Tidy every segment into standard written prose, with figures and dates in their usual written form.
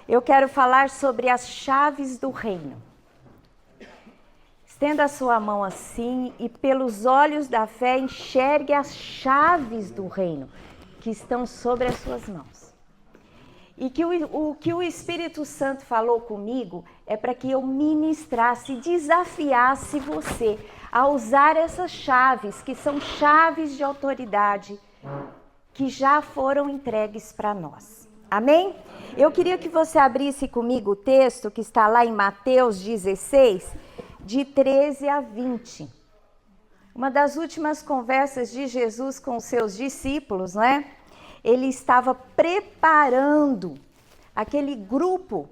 eu quero falar sobre as chaves do reino. Estenda a sua mão assim e pelos olhos da fé enxergue as chaves do reino que estão sobre as suas mãos. E que o que o Espírito Santo falou comigo é para que eu ministrasse, desafiasse você a usar essas chaves, que são chaves de autoridade, que já foram entregues para nós. Amém? Eu queria que você abrisse comigo o texto que está lá em Mateus 16, de 13 a 20. Uma das últimas conversas de Jesus com os seus discípulos, não é? Ele estava preparando aquele grupo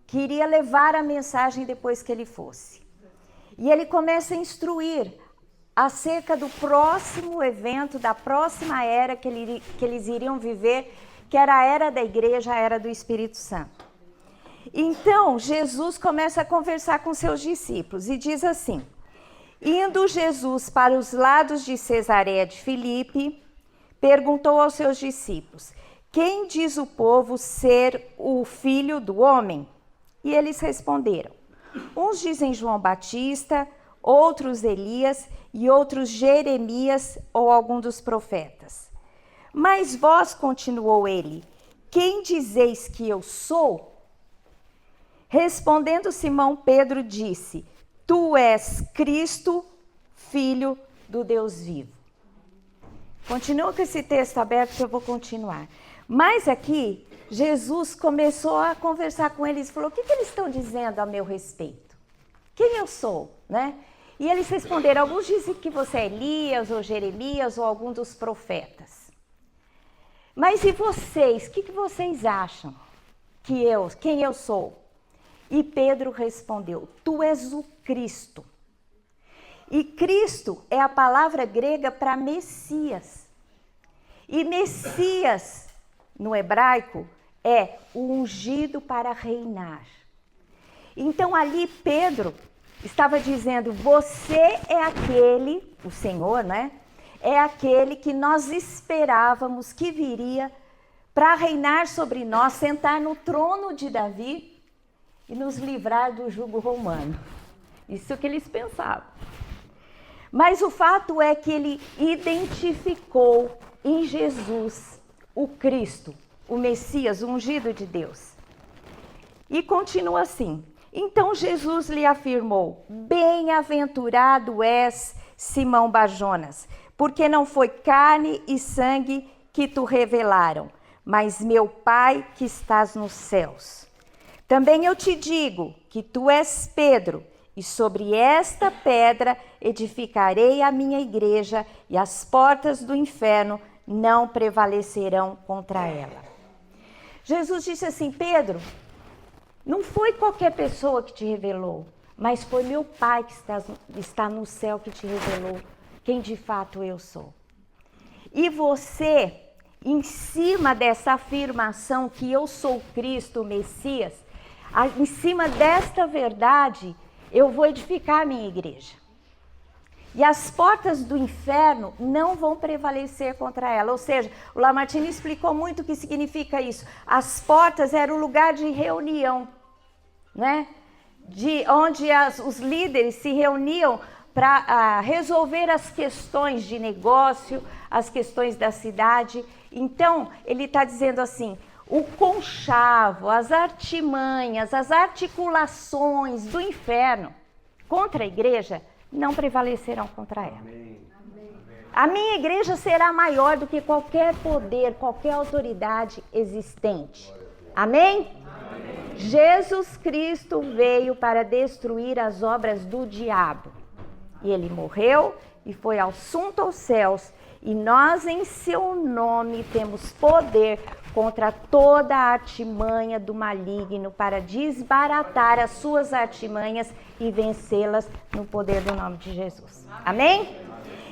que iria levar a mensagem depois que ele fosse. E ele começa a instruir acerca do próximo evento, da próxima era que eles iriam viver, que era a era da igreja, a era do Espírito Santo. Então, Jesus começa a conversar com seus discípulos e diz assim: indo Jesus para os lados de Cesareia de Filipe, perguntou aos seus discípulos: quem diz o povo ser o filho do homem? E eles responderam: uns dizem João Batista, outros Elias e outros Jeremias ou algum dos profetas. Mas vós, continuou ele, quem dizeis que eu sou? Respondendo Simão Pedro disse: tu és Cristo, filho do Deus vivo. Continua com esse texto aberto que eu vou continuar. Mas aqui, Jesus começou a conversar com eles e falou: o que eles estão dizendo a meu respeito? Quem eu sou, né? E eles responderam: alguns dizem que você é Elias ou Jeremias ou algum dos profetas. Mas e vocês? O que vocês acham quem eu sou? E Pedro respondeu: tu és o Cristo. E Cristo é a palavra grega para Messias. E Messias, no hebraico, é o ungido para reinar. Então ali Pedro estava dizendo: você é aquele, o Senhor, né? É aquele que nós esperávamos que viria para reinar sobre nós, sentar no trono de Davi e nos livrar do jugo romano. Isso que eles pensavam. Mas o fato é que ele identificou em Jesus o Cristo, o Messias, o ungido de Deus. E continua assim: então Jesus lhe afirmou: bem-aventurado és, Simão Barjonas, porque não foi carne e sangue que te revelaram, mas meu Pai que estás nos céus. Também eu te digo que tu és Pedro, e sobre esta pedra edificarei a minha igreja, e as portas do inferno não prevalecerão contra ela. Jesus disse assim: Pedro, não foi qualquer pessoa que te revelou, mas foi meu Pai que está no céu que te revelou quem de fato eu sou. E você, em cima dessa afirmação que eu sou Cristo, o Messias, em cima desta verdade, eu vou edificar a minha igreja. E as portas do inferno não vão prevalecer contra ela. Ou seja, o Lamartine explicou muito o que significa isso. As portas eram o lugar de reunião, né? Onde os líderes se reuniam para resolver as questões de negócio, as questões da cidade. Então, ele está dizendo assim: o conchavo, as artimanhas, as articulações do inferno contra a igreja não prevalecerão contra ela. Amém. A minha igreja será maior do que qualquer poder, qualquer autoridade existente. Amém? Amém. Jesus Cristo veio para destruir as obras do diabo. E ele morreu e foi assunto aos céus. E nós, em seu nome, temos poder contra toda a artimanha do maligno para desbaratar as suas artimanhas e vencê-las no poder do nome de Jesus. Amém?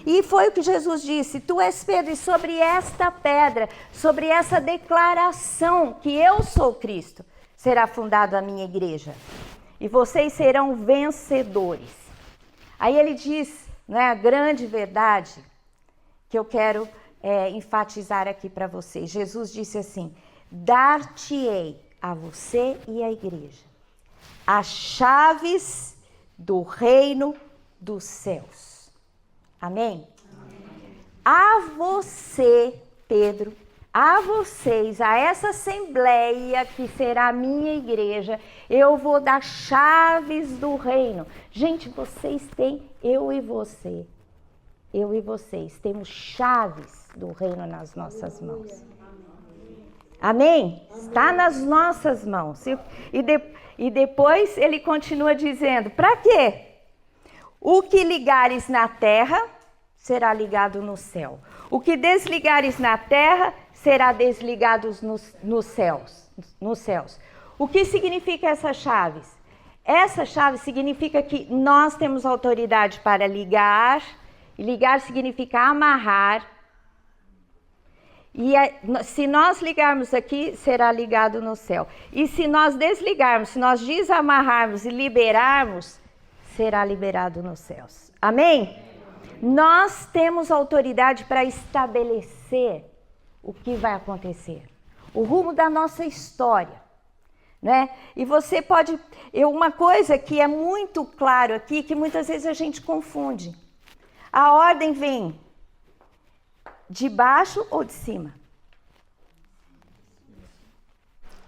E foi o que Jesus disse: tu és Pedro, e sobre esta pedra, sobre essa declaração que eu sou Cristo, será fundada a minha igreja. E vocês serão vencedores. Aí ele diz, né, a grande verdade que eu quero enfatizar aqui para vocês. Jesus disse assim: dar-te-ei a você e à igreja as chaves do reino dos céus. Amém? A você, Pedro, a vocês, a essa assembleia que será a minha igreja, eu vou dar chaves do reino. Gente, vocês têm, eu e vocês, temos chaves do reino nas nossas mãos. Amém? Está nas nossas mãos. E depois ele continua dizendo, para quê? O que ligares na terra será ligado no céu. O que desligares na terra será desligado nos céus. O que significa essas chaves? Essa chave significa que nós temos autoridade para ligar. Ligar significa amarrar. E se nós ligarmos aqui, será ligado no céu. E se nós desligarmos, se nós desamarrarmos e liberarmos, será liberado nos céus. Amém? Nós temos autoridade para estabelecer o que vai acontecer, o rumo da nossa história, né? E você pode, uma coisa que é muito claro aqui, que muitas vezes a gente confunde. A ordem vem de baixo ou de cima?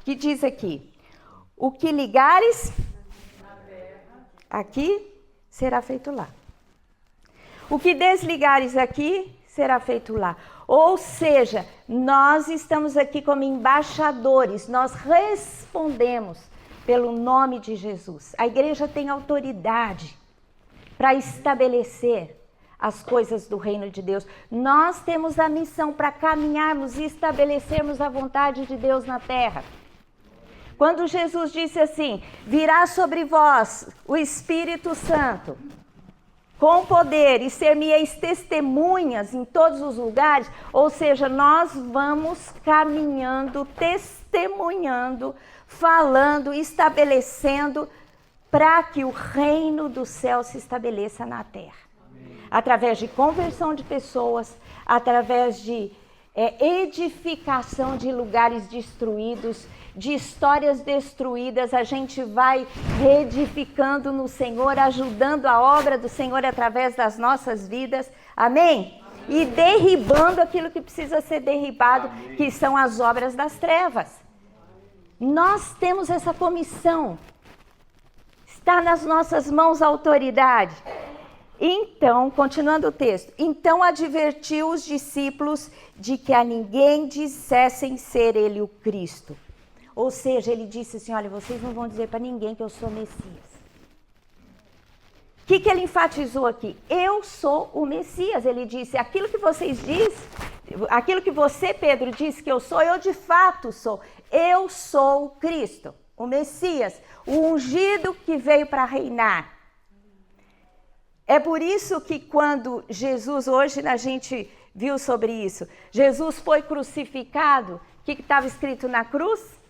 Que diz aqui, o que ligares aqui, será feito lá. O que desligares aqui, será feito lá. Ou seja, nós estamos aqui como embaixadores, nós respondemos pelo nome de Jesus. A igreja tem autoridade para estabelecer as coisas do reino de Deus. Nós temos a missão para caminharmos e estabelecermos a vontade de Deus na terra. Quando Jesus disse assim, virá sobre vós o Espírito Santo, com poder, e ser-me-eis testemunhas em todos os lugares, ou seja, nós vamos caminhando, testemunhando, falando, estabelecendo, para que o reino do céu se estabeleça na terra. Através de conversão de pessoas, através de edificação de lugares destruídos, de histórias destruídas, a gente vai reedificando no Senhor, ajudando a obra do Senhor através das nossas vidas, amém? E derribando aquilo que precisa ser derribado, que são as obras das trevas. Nós temos essa comissão, está nas nossas mãos a autoridade. Então, continuando o texto, então advertiu os discípulos de que a ninguém dissessem ser ele o Cristo. Ou seja, ele disse assim, olha, vocês não vão dizer para ninguém que eu sou Messias. O que ele enfatizou aqui? Eu sou o Messias. Ele disse, aquilo que vocês dizem, aquilo que você, Pedro, disse que eu sou, eu de fato sou. Eu sou o Cristo, o Messias, o ungido que veio para reinar. É por isso que quando Jesus, hoje a gente viu sobre isso, Jesus foi crucificado, o que estava escrito na cruz?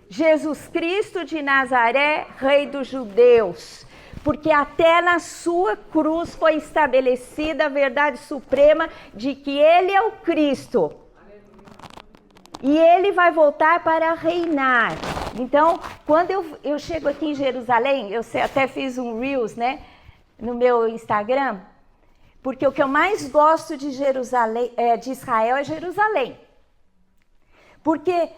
Jesus Cristo de Nazaré, Rei dos Judeus. Porque até na sua cruz foi estabelecida a verdade suprema de que Ele é o Cristo. E Ele vai voltar para reinar. Então, quando eu chego aqui em Jerusalém, eu até fiz um Reels, né, no meu Instagram, porque o que eu mais gosto de Jerusalém, de Israel é Jerusalém. Porque,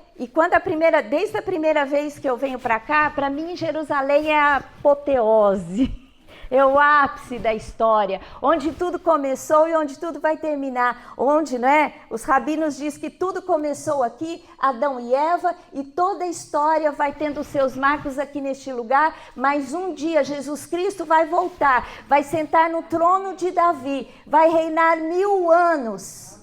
desde a primeira vez que eu venho para cá, para mim Jerusalém é a apoteose, é o ápice da história, onde tudo começou e onde tudo vai terminar, onde, né, os rabinos dizem que tudo começou aqui, Adão e Eva, e toda a história vai tendo seus marcos aqui neste lugar, mas um dia Jesus Cristo vai voltar, vai sentar no trono de Davi, vai reinar 1000 anos,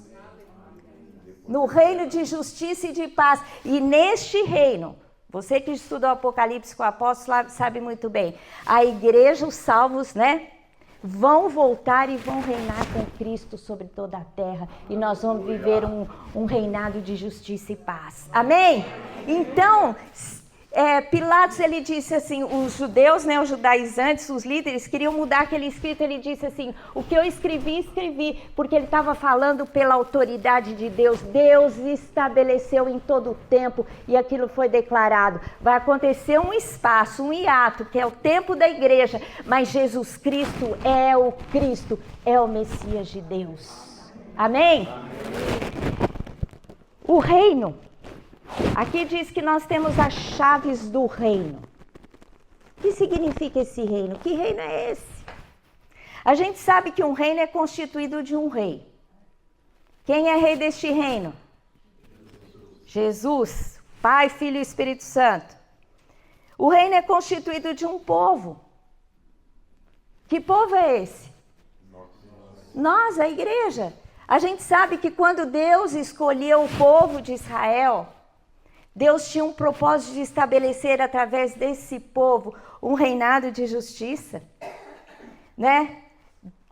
no reino de justiça e de paz. E neste reino, você que estuda o Apocalipse com o apóstolo sabe muito bem, a igreja, os salvos, né, vão voltar e vão reinar com Cristo sobre toda a terra. E nós vamos viver um reinado de justiça e paz. Amém? Então, Pilatos, ele disse assim, os judeus, né, os judaizantes, os líderes, queriam mudar aquele escrito. Ele disse assim, o que eu escrevi, porque ele estava falando pela autoridade de Deus. Deus estabeleceu em todo o tempo e aquilo foi declarado. Vai acontecer um espaço, um hiato, que é o tempo da igreja, mas Jesus Cristo é o Cristo, é o Messias de Deus. Amém? O reino. Aqui diz que nós temos as chaves do reino. O que significa esse reino? Que reino é esse? A gente sabe que um reino é constituído de um rei. Quem é rei deste reino? Jesus, Pai, Filho e Espírito Santo. O reino é constituído de um povo. Que povo é esse? Nós, a igreja. A gente sabe que quando Deus escolheu o povo de Israel, Deus tinha um propósito de estabelecer através desse povo um reinado de justiça, né?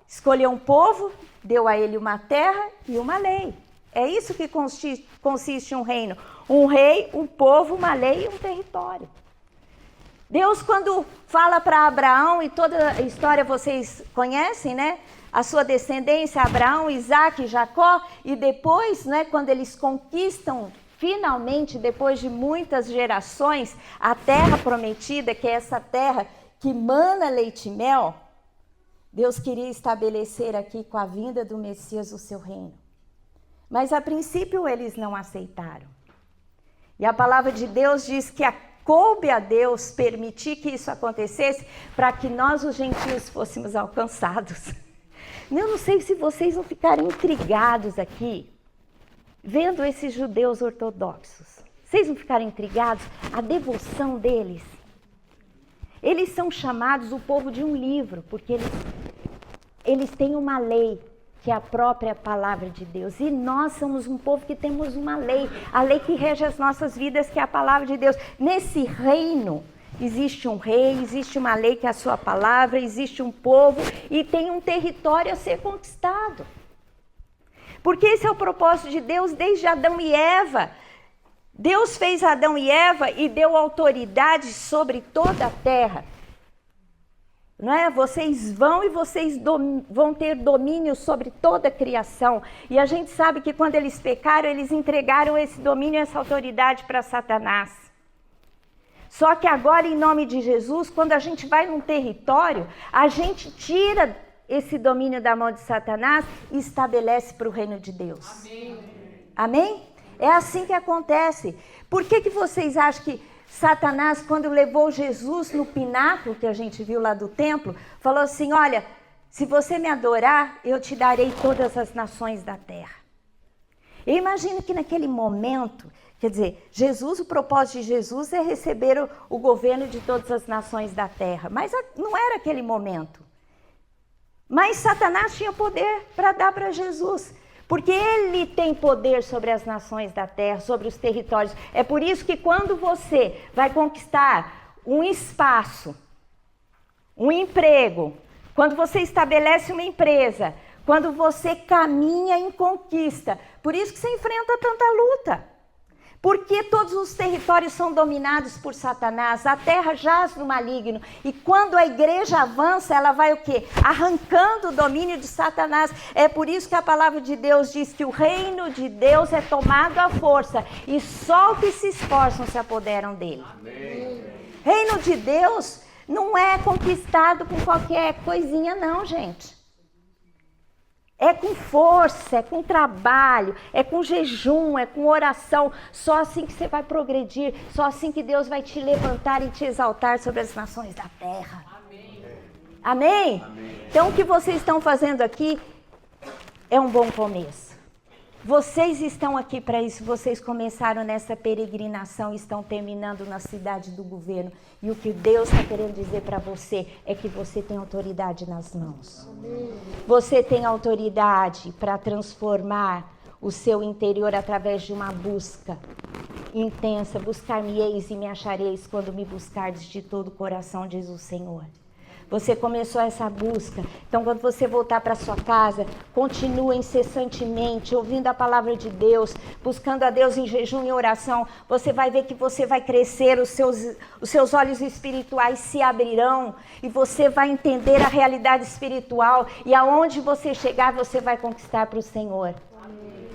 Escolheu um povo, deu a ele uma terra e uma lei. É isso que consiste um reino. Um rei, um povo, uma lei e um território. Deus, quando fala para Abraão, e toda a história vocês conhecem, né? A sua descendência, Abraão, Isaque e Jacó, e depois, né, quando eles conquistam finalmente, depois de muitas gerações, a terra prometida, que é essa terra que mana leite e mel, Deus queria estabelecer aqui com a vinda do Messias o seu reino. Mas a princípio eles não aceitaram. E a palavra de Deus diz que coube a Deus permitir que isso acontecesse para que nós, os gentios, fôssemos alcançados. Eu não sei se vocês vão ficar intrigados aqui, vendo esses judeus ortodoxos. Vocês vão ficar intrigados? A devoção deles. Eles são chamados o povo de um livro, porque eles têm uma lei, que é a própria palavra de Deus. E nós somos um povo que temos uma lei, a lei que rege as nossas vidas, que é a palavra de Deus. Nesse reino, existe um rei, existe uma lei que é a sua palavra, existe um povo e tem um território a ser conquistado. Porque esse é o propósito de Deus desde Adão e Eva. Deus fez Adão e Eva e deu autoridade sobre toda a terra. Não é? Vocês vão e vocês vão ter domínio sobre toda a criação. E a gente sabe que quando eles pecaram, eles entregaram esse domínio, essa autoridade para Satanás. Só que agora, em nome de Jesus, quando a gente vai num território, a gente tira esse domínio da mão de Satanás e estabelece para o reino de Deus. Amém. Amém? É assim que acontece. Por que vocês acham que Satanás, quando levou Jesus no pináculo, que a gente viu lá do templo, falou assim, olha, se você me adorar, eu te darei todas as nações da terra. Eu imagino que naquele momento, quer dizer, Jesus, o propósito de Jesus é receber o governo de todas as nações da terra, mas não era aquele momento. Mas Satanás tinha poder para dar para Jesus, porque ele tem poder sobre as nações da terra, sobre os territórios. É por isso que quando você vai conquistar um espaço, um emprego, quando você estabelece uma empresa, quando você caminha em conquista, por isso que você enfrenta tanta luta. Porque todos os territórios são dominados por Satanás, a terra jaz no maligno. E quando a igreja avança, ela vai o quê? Arrancando o domínio de Satanás. É por isso que a palavra de Deus diz que o reino de Deus é tomado à força. E só os que se esforçam se apoderam dele. Amém. Reino de Deus não é conquistado com qualquer coisinha não, gente. É com força, é com trabalho, é com jejum, é com oração. Só assim que você vai progredir, só assim que Deus vai te levantar e te exaltar sobre as nações da terra. Amém? Amém? Amém. Então o que vocês estão fazendo aqui é um bom começo. Vocês estão aqui para isso, vocês começaram nessa peregrinação e estão terminando na cidade do governo. E o que Deus está querendo dizer para você é que você tem autoridade nas mãos. Amém. Você tem autoridade para transformar o seu interior através de uma busca intensa. Buscar-me-eis e me achareis quando me buscardes de todo o coração, diz o Senhor. Você começou essa busca. Então, quando você voltar para sua casa, continue incessantemente ouvindo a palavra de Deus, buscando a Deus em jejum e oração. Você vai ver que você vai crescer, os seus olhos espirituais se abrirão e você vai entender a realidade espiritual. E aonde você chegar, você vai conquistar para o Senhor.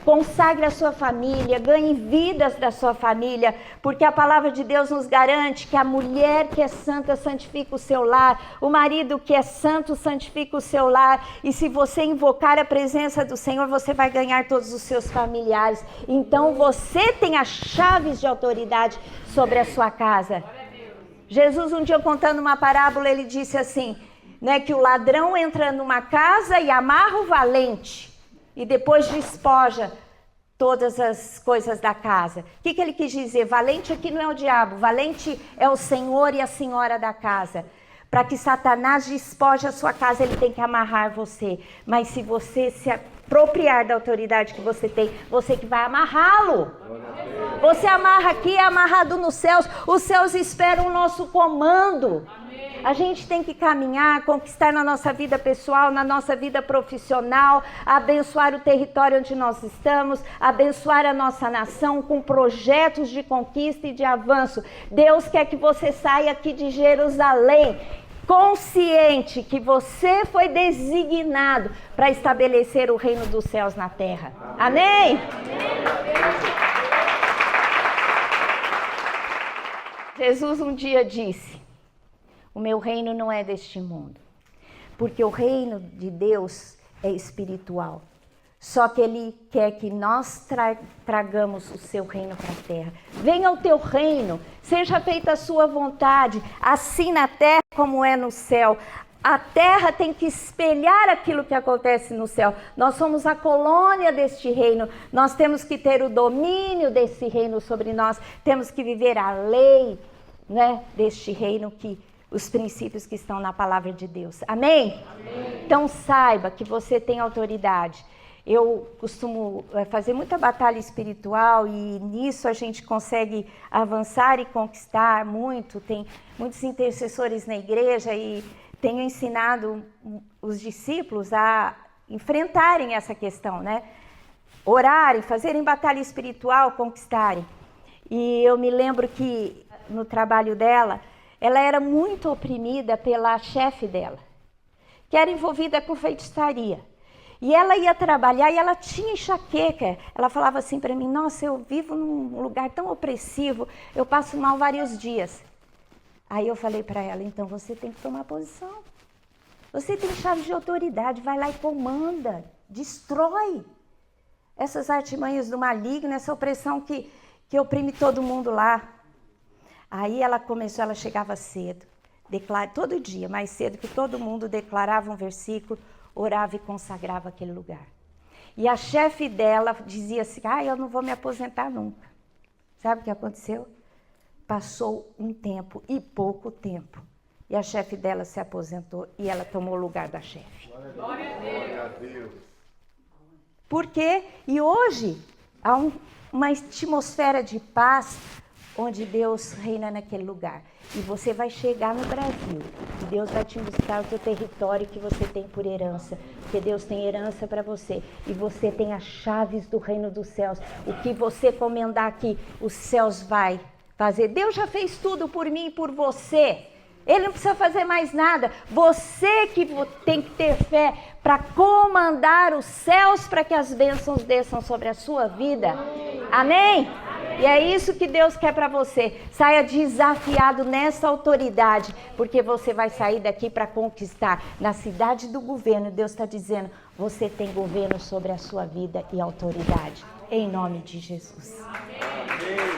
Consagre a sua família, ganhe vidas da sua família, porque a palavra de Deus nos garante que a mulher que é santa santifica o seu lar, o marido que é santo santifica o seu lar, e se você invocar a presença do Senhor, você vai ganhar todos os seus familiares. Então você tem as chaves de autoridade sobre a sua casa. Jesus um dia contando uma parábola, ele disse assim, né, que o ladrão entra numa casa e amarra o valente, e depois despoja todas as coisas da casa. O que ele quis dizer? Valente aqui não é o diabo, valente é o Senhor e a senhora da casa. Para que Satanás despoje a sua casa, ele tem que amarrar você. Mas se você se apropriar da autoridade que você tem, você que vai amarrá-lo. Você amarra aqui, é amarrado nos céus. Os céus esperam o nosso comando. A gente tem que caminhar, conquistar na nossa vida pessoal, na nossa vida profissional, abençoar o território onde nós estamos, abençoar a nossa nação com projetos de conquista e de avanço. Deus quer que você saia aqui de Jerusalém, consciente que você foi designado para estabelecer o reino dos céus na terra. Amém? Jesus um dia disse: o meu reino não é deste mundo, porque o reino de Deus é espiritual. Só que Ele quer que nós tragamos o seu reino para a terra. Venha o teu reino, seja feita a sua vontade, assim na terra como é no céu. A terra tem que espelhar aquilo que acontece no céu. Nós somos a colônia deste reino. Nós temos que ter o domínio desse reino sobre nós. Temos que viver a lei, né, deste reino, os princípios que estão na palavra de Deus. Amém? Amém. Então saiba que você tem autoridade. Eu costumo fazer muita batalha espiritual e nisso a gente consegue avançar e conquistar muito. Tem muitos intercessores na igreja e tenho ensinado os discípulos a enfrentarem essa questão, né? Orarem, fazerem batalha espiritual, conquistarem. E eu me lembro que no trabalho dela, ela era muito oprimida pela chefe dela, que era envolvida com feitiçaria. E ela ia trabalhar e ela tinha enxaqueca. Ela falava assim para mim: nossa, eu vivo num lugar tão opressivo, eu passo mal vários dias. Aí eu falei para ela: então você tem que tomar posição. Você tem chave de autoridade, vai lá e comanda, destrói essas artimanhas do maligno, essa opressão que oprime todo mundo lá. Aí ela chegava cedo, todo dia, mais cedo que todo mundo, declarava um versículo, orava e consagrava aquele lugar. E a chefe dela dizia assim: eu não vou me aposentar nunca. Sabe o que aconteceu? Passou um tempo, e pouco tempo, e a chefe dela se aposentou e ela tomou o lugar da chefe. Glória a Deus. Por quê? E hoje há uma atmosfera de paz, onde Deus reina naquele lugar. E você vai chegar no Brasil, e Deus vai te mostrar o teu território que você tem por herança, porque Deus tem herança para você, e você tem as chaves do reino dos céus. O que você comandar aqui, os céus vai fazer. Deus já fez tudo por mim e por você. Ele não precisa fazer mais nada. Você que tem que ter fé para comandar os céus, para que as bênçãos desçam sobre a sua vida. Amém? E é isso que Deus quer para você. Saia desafiado nessa autoridade, porque você vai sair daqui para conquistar. Na cidade do governo, Deus está dizendo: você tem governo sobre a sua vida e autoridade. Em nome de Jesus. Amém.